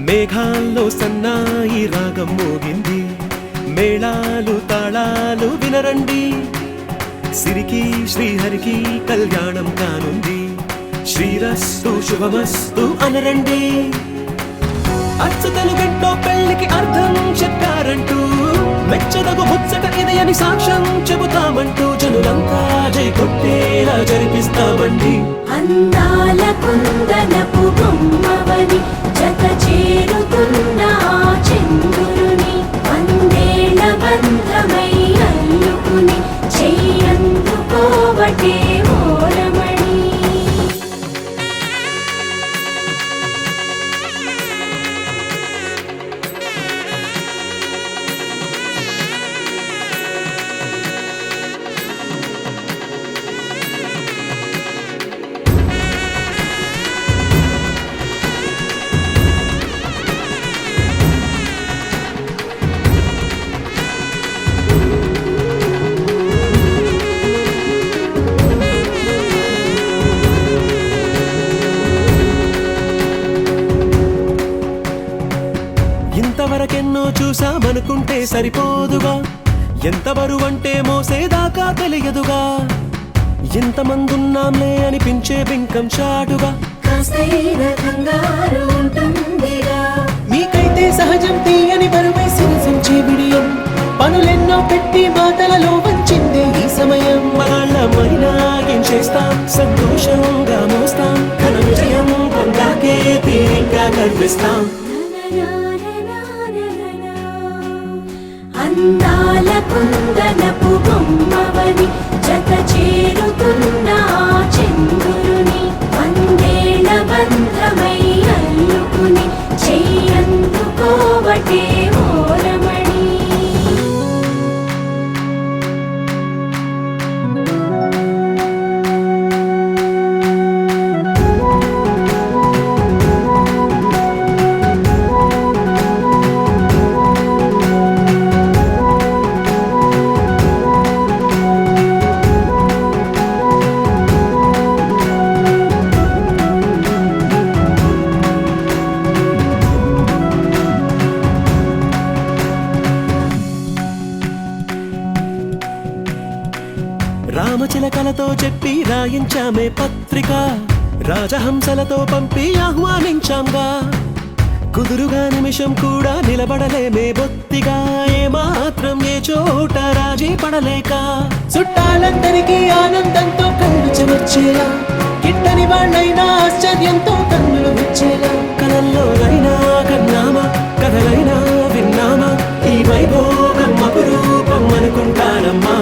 మేఘాల్లో సన్నాయి రాగం మోగింది, మేళాలు తాళాలు వినరండి, సిరికి శ్రీహరికి కళ్యాణం కానుంది, శ్రీరస్తు శుభమస్తు అనరండి. అచ్చతలు గంటో పెళ్లికి అర్థం చెప్పారంటూ, మెచ్చదగు ముచ్చట ఇది అని సాక్ష్యం చెబుతామంటూ, జనులంతా జై కొట్టేలా జరిపిస్తామండి. అందాల కుందనపు బొమ్మవని జత చేరుతున్న చంద్రుని, వందేళ్ల బంధమై అల్లుకుని చెయ్యందుకోవటే ఓరమణి. ఇంతవరకెన్నో చూసామనుకుంటే సరిపోదుగా, ఎంత బరువంటే మోసేదాకా తెలియదుగా, ఇంతమందున్నాంలే అనిపించే బింకం చాటుగా, కాస్తైన కంగారు ఉంటుందిగా. మీకైతే సహజం తీయని బరువై సిరసించే బిడియం, పనులెన్నో పెట్టి మాటలలో వంచిందే ఈ సమయం. మనాళ్ళమైనా ఏం చేస్తాం, సంతోషంగా మోస్తాం, ఘన విజయం పొందాకే తీరిగ్గా కనిపిస్తాం. అందాల కుందనపు బొమ్మవని జత చేరుతున్న చంద్రుని, వందేళ్ల బంధమై అల్లుకుని చెయ్యందుకోవటే ఓరమణి. రామచిలకలతో చెప్పి రాయించామే పత్రిక, రాజహంసలతో పంపి ఆహ్వానించాంగా, కుదురుగా నిమిషం కూడా నిలబడలేమే బొత్తిగా, ఏమాత్రం ఏ చోట రాజీ పడలేక, చుట్టాలందరికీ ఆనందంతో కళ్ళు చెమర్చేలా, గిట్టని వాళ్ళైనా ఆశ్చర్యంతో కన్నులు విచ్చేలా, కలల్లోనైనా కన్నామా కథలైనా విన్నామా, ఈ వైభోగం అపురూపం అనుకుంటానమ్మా.